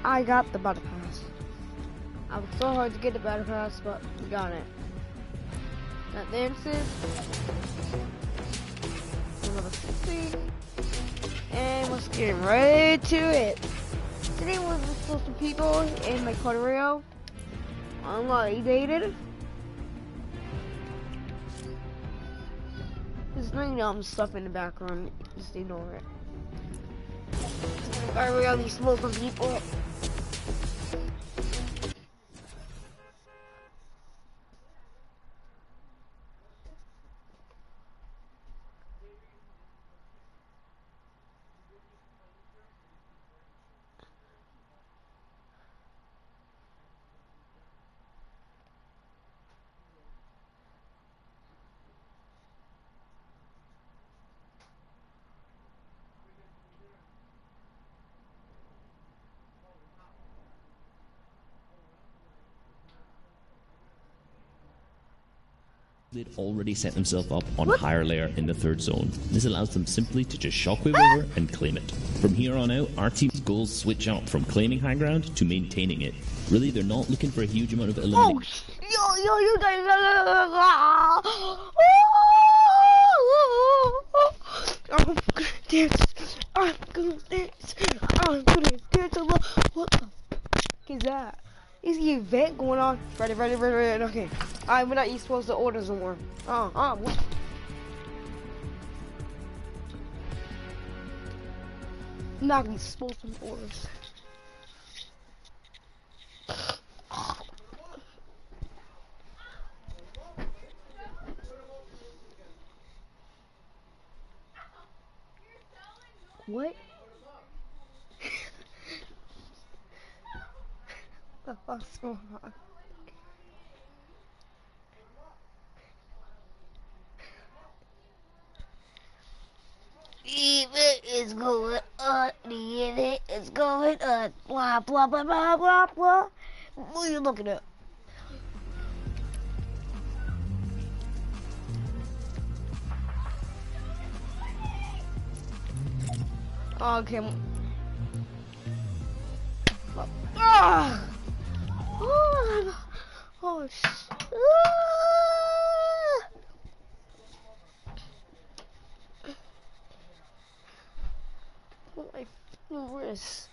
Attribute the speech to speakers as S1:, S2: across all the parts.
S1: I got the battle pass. I was so hard to get the battle pass, but we got it. Got dances. Level 60. And let's get right to it. Today we're supposed to people in my Colorado. Unloaded. There's no dumb stuff in the background. Just ignore it. I really smoke on people.
S2: They'd already set themselves up on a higher layer in the third zone. This allows them simply to just shockwave over and claim it. From here on out, our team's goals switch out from claiming high ground to maintaining it. Really, they're not looking for a huge amount of elimination.
S1: Oh, you guys! I'm gonna dance. I'm gonna dance. I'm gonna dance a lot. What the fuck is that? Is the event going on? Ready. Okay. We're not supposed to order no more. What? I'm not gonna be supposed to orders. What? What's going on? Event is going on. The event is going on. Blah blah blah blah blah blah. What are you looking at? Okay. Oh shit. My wrist.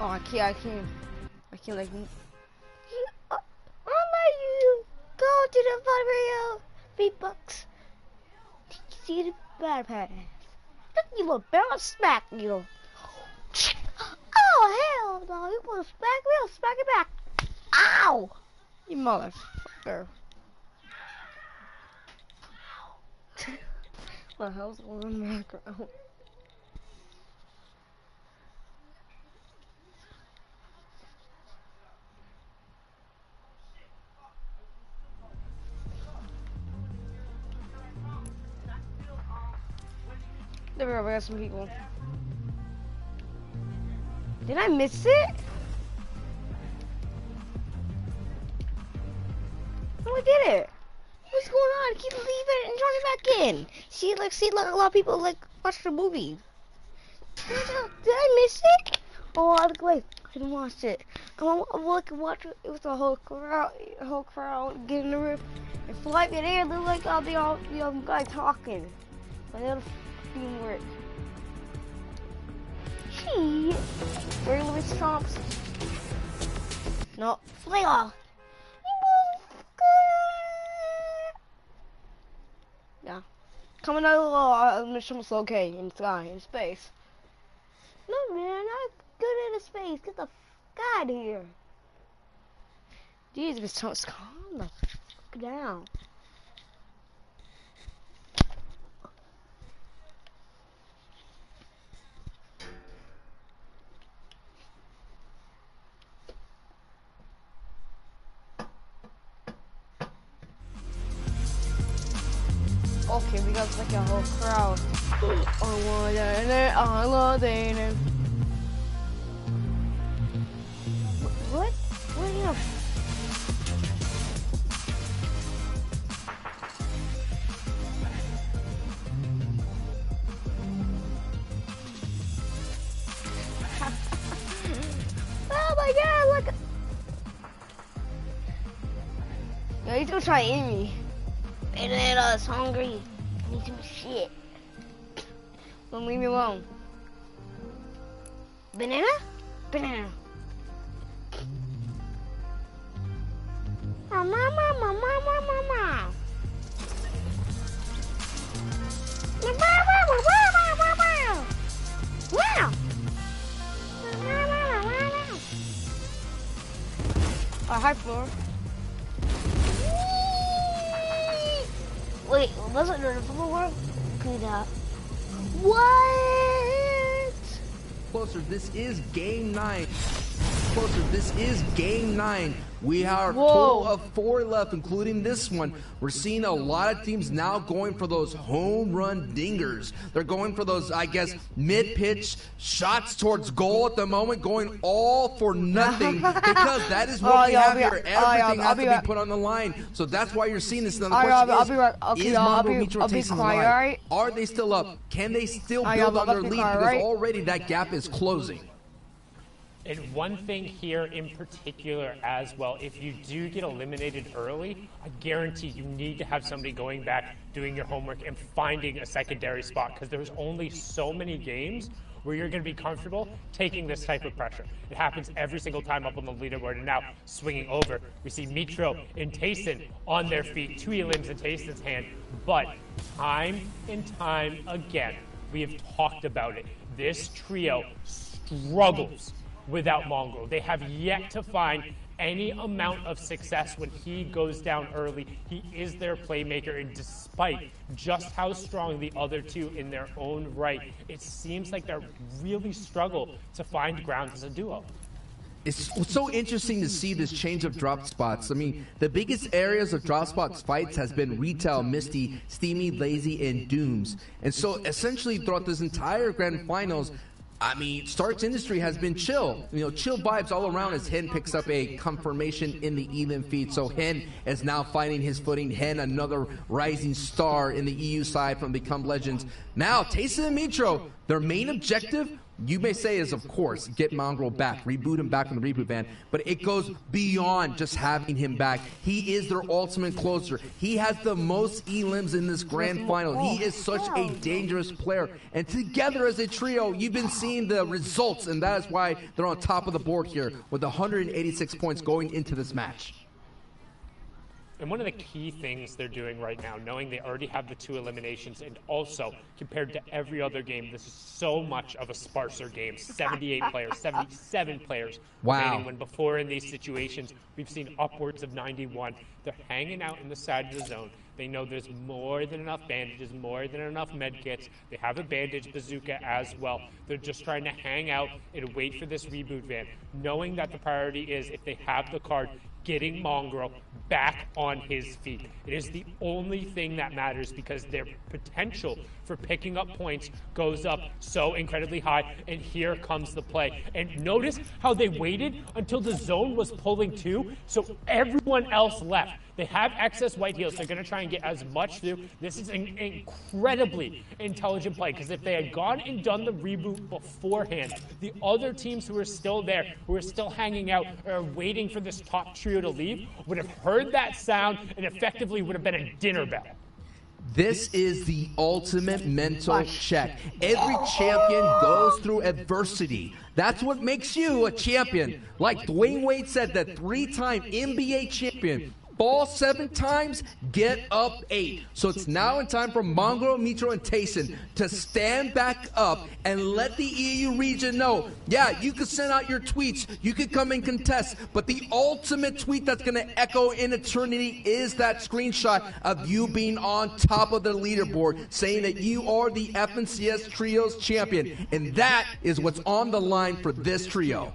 S1: Oh, I can't like. I'll let you go to the fun real beatbox. See the bad pass. You little barrel smack you. Oh hell no! You want to smack me? I'll smack it back. Ow! You motherfucker. What the hell's going on in the background? There we go, we got some people. Did I miss it? Oh, I did it. What's going on? Keep leaving and turning back in. See, a lot of people watch the movie. Did I miss it? Oh, wait, I didn't watch it. I'm watch it. It was the whole crowd getting in the roof and flying in the air. Look like all the guy talking. But it'll fucking work. Gee, very Louis Trumps. No, fly off. Yeah, coming out of the mission's okay in the sky, in space. No man, not good in space. Get the fuck out of here. Jesus, Trumps, calm the fuck down. Okay, we got like a whole crowd. he's gonna try to eat me. Banana's hungry. I need some shit. Don't leave me alone. Banana? Banana. Mama, mama, mama, mama. Wow. High floor. Wait, was it the football world? Clean that. What?
S3: Closer, this is game 9. Closer, this is game 9. We are a total of 4 left, including this one. We're seeing a lot of teams now going for those home run dingers. They're going for those, I guess, mid-pitch shots towards goal at the moment, going all for nothing, because that is what we have here. Everything has to be put on the line. So that's why you're seeing this. Now, the question is Mongo, Mitro, Taysom alive? Are they still up? Can they still build on their lead? Because already that gap is closing.
S4: And one thing here in particular as well, if you do get eliminated early, I guarantee you need to have somebody going back, doing your homework, and finding a secondary spot, because there's only so many games where you're going to be comfortable taking this type of pressure. It happens every single time up on the leaderboard, and now swinging over. We see Mitro and Tayson on their feet, 2 limbs in Tayson's hand, but time and time again, we have talked about it. This trio struggles without Mongo. They have yet to find any amount of success when he goes down early. He is their playmaker, and despite just how strong the other two in their own right, it seems like they really struggle to find ground as a duo.
S3: It's so interesting to see this change of drop spots. I mean, the biggest areas of drop spots fights has been Retail, Misty, Steamy, Lazy, and Dooms. And so essentially throughout this entire grand finals, I mean, Stark's Industry has been chill. You know, chill vibes all around as Hen picks up a confirmation in the Elim feed. So Hen is now finding his footing. Hen, another rising star in the EU side from Become Legends. Now, Tayson and Mitro, their main objective, you may say, is, of course, get Mongrel back, reboot him back from the reboot van, but it goes beyond just having him back. He is their ultimate closer. He has the most elims in this grand final. He is such a dangerous player. And together as a trio, you've been seeing the results, and that is why they're on top of the board here with 186 points going into this match.
S4: And one of the key things they're doing right now, knowing they already have the 2 eliminations, and also compared to every other game, this is so much of a sparser game. 78 players, 77 players remaining, when before in these situations, we've seen upwards of 91. They're hanging out in the side of the zone. They know there's more than enough bandages, more than enough med kits. They have a bandage bazooka as well. They're just trying to hang out and wait for this reboot van, knowing that the priority is, if they have the card, getting Mongrel back on his feet. It is the only thing that matters, because their potential for picking up points goes up so incredibly high, and here comes the play. And notice how they waited until the zone was pulling 2, so everyone else left. They have excess white heals. They're going to try and get as much through. This is an incredibly intelligent play, because if they had gone and done the reboot beforehand, the other teams who are still there, who are still hanging out, or waiting for this top trio to leave, would have heard that sound and effectively would have been a dinner bell.
S3: This is the ultimate mental check. Every champion goes through adversity. That's what makes you a champion. Like Dwayne Wade said, that 3-time NBA champion. Fall 7 times, get up 8. So it's now in time for Mongo, Mitro, and Tayson to stand back up and let the EU region know, yeah, you can send out your tweets, you can come and contest, but the ultimate tweet that's going to echo in eternity is that screenshot of you being on top of the leaderboard, saying that you are the FNCS Trios champion. And that is what's on the line for this trio.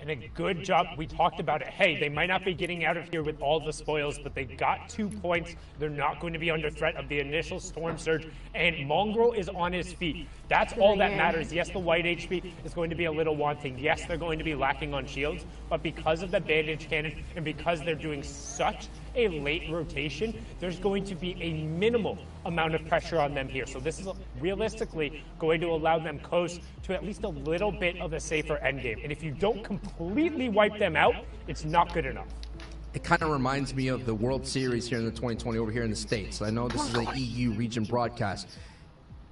S4: And a good job. We talked about it. Hey, they might not be getting out of here with all the spoils, but they got 2 points. They're not going to be under threat of the initial storm surge, and Mongrel is on his feet. That's all that matters. Yes, the white HP is going to be a little wanting. Yes, they're going to be lacking on shields, but because of the bandage cannon and because they're doing such a late rotation, there's going to be a minimal amount of pressure on them here. So this is realistically going to allow them coast to at least a little bit of a safer endgame. And if you don't completely wipe them out, it's not good enough.
S3: it kind of reminds me of the World Series here in the 2020 over here in the States. I know this is an EU region broadcast.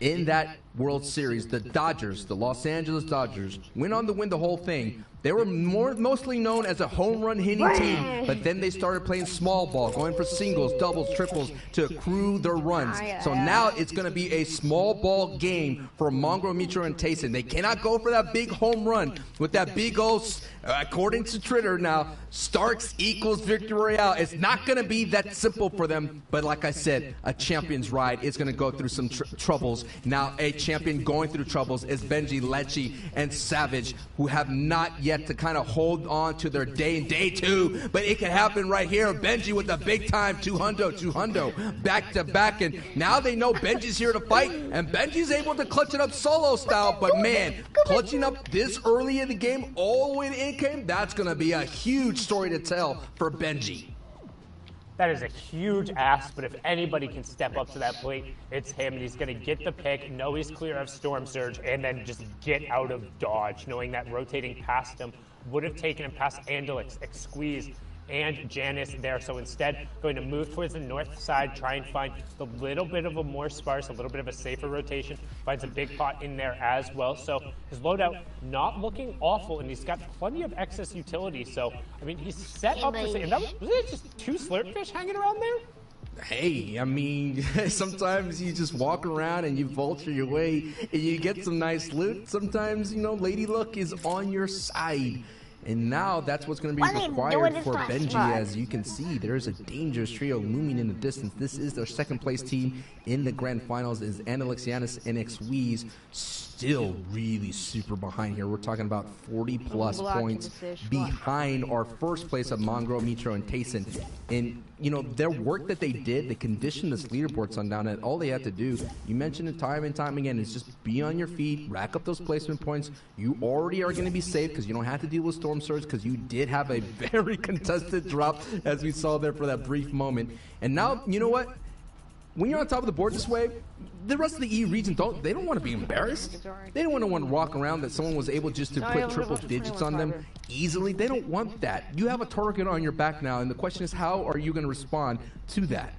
S3: In that World Series, the Dodgers, the Los Angeles Dodgers, went on to win the whole thing. They were mostly known as a home run hitting team, but then they started playing small ball, going for singles, doubles, triples to accrue their runs. So now it's going to be a small ball game for Mongrel, Mitro, and Tayson. They cannot go for that big home run with that big old, according to Twitter now, Starks equals victory royale. It's not going to be that simple for them, but like I said, a champion's ride is going to go through some troubles. Now, a champion going through troubles is Benji, Lecce, and Savage, who have not yet to kind of hold on to their day 2, but it can happen right here. Benji with the big time 200 back to back, and now they know Benji's here to fight, and Benji's able to clutch it up solo style, but man, clutching up this early in the game all the way to end game, that's going to be a huge story to tell for Benji.
S4: That is a huge ask, but if anybody can step up to that plate, it's him. And he's going to get the pick, know he's clear of Storm Surge, and then just get out of dodge, knowing that rotating past him would have taken him past Andalix, Squeeze, and Janice there. So instead, going to move towards the north side, try and find a little bit of a more sparse, a little bit of a safer rotation. Finds a big pot in there as well. So his loadout not looking awful, and he's got plenty of excess utility. So, I mean, he's set up for... And that was it just 2 slurpfish hanging around there?
S3: Hey, I mean, sometimes you just walk around and you vulture your way and you get some nice loot. Sometimes, you know, Lady Luck is on your side. And now that's what's going to be required for Benji. As you can see, there's a dangerous trio looming in the distance. This is their second place team in the grand finals, is Analixianus and Xweez. Still really super behind here. We're talking about 40 plus points behind our first place of Mongrel, Mitro, and Tayson. And, you know, their work that they did, they conditioned this leaderboard sundown, and all they had to do, you mentioned it time and time again, is just be on your feet, rack up those placement points. You already are going to be safe because you don't have to deal with Storm Surge, because you did have a very contested drop, as we saw there for that brief moment. And now, you know what? When you're on top of the board this way, the rest of the E region don't want to be embarrassed. They don't want to walk around that someone was able just to put triple digits on them easily. They don't want that. You have a target on your back now, and the question is, how are you going to respond to that?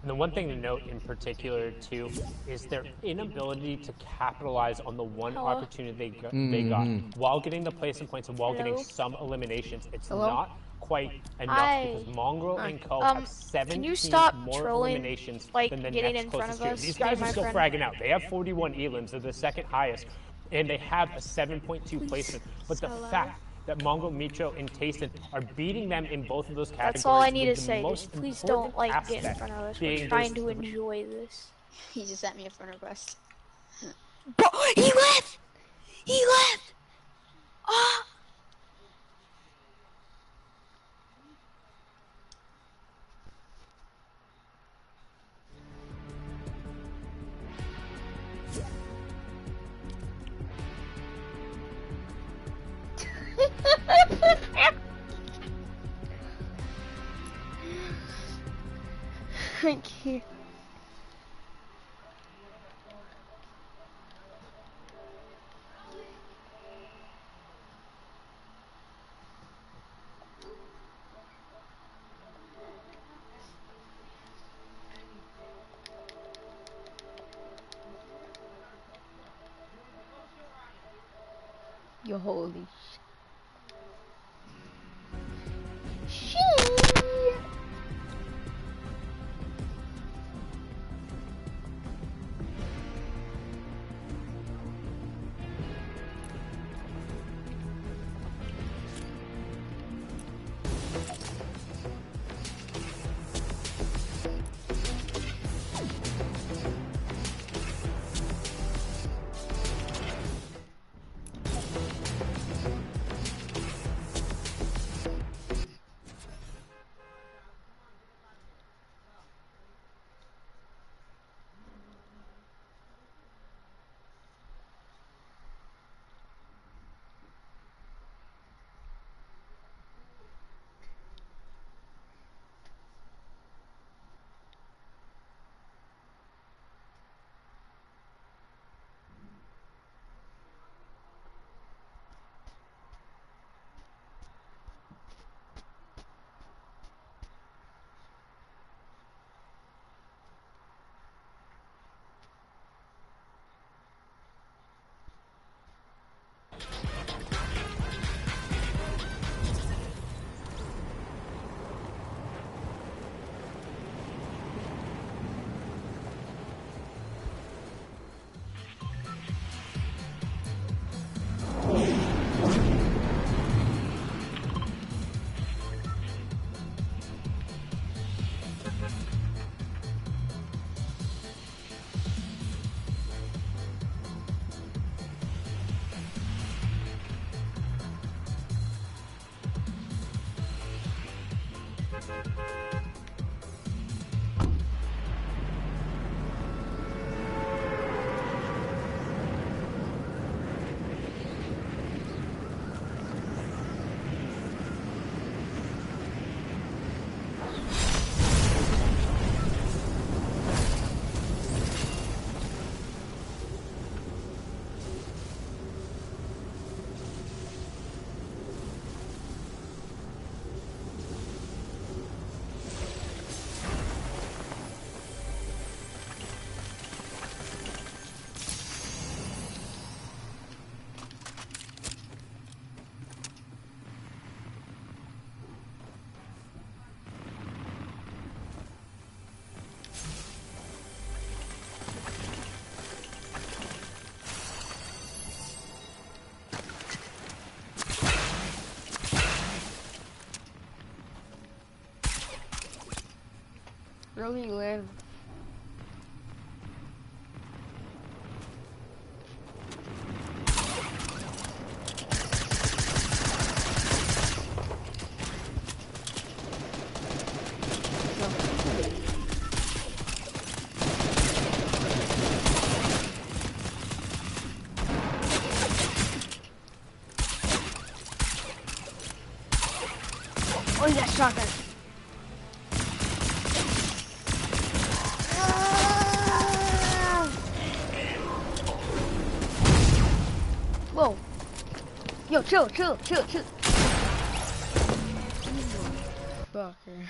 S4: And the one thing to note in particular, too, is their inability to capitalize on the one opportunity they got while getting the placement points and while getting some eliminations. It's not quite enough because Mongrel and Co. have 17 more eliminations than the next closest tier. These guys are still fragging out. They have 41 elims. They're the second highest, and they have a 7.2 placement. But the fact that Mongrel, Mitro, and Tayson are beating them in both of those categories.
S5: That's all I need to say. Just please don't get in front of us. We're trying to enjoy this.
S6: He just sent me a friend request.
S5: Bro, he left! He left! Ah!
S1: Thank you. You're holy shit. Where do you live? Oh, you got shotgun. Whoa. Yo, chill. Fucker.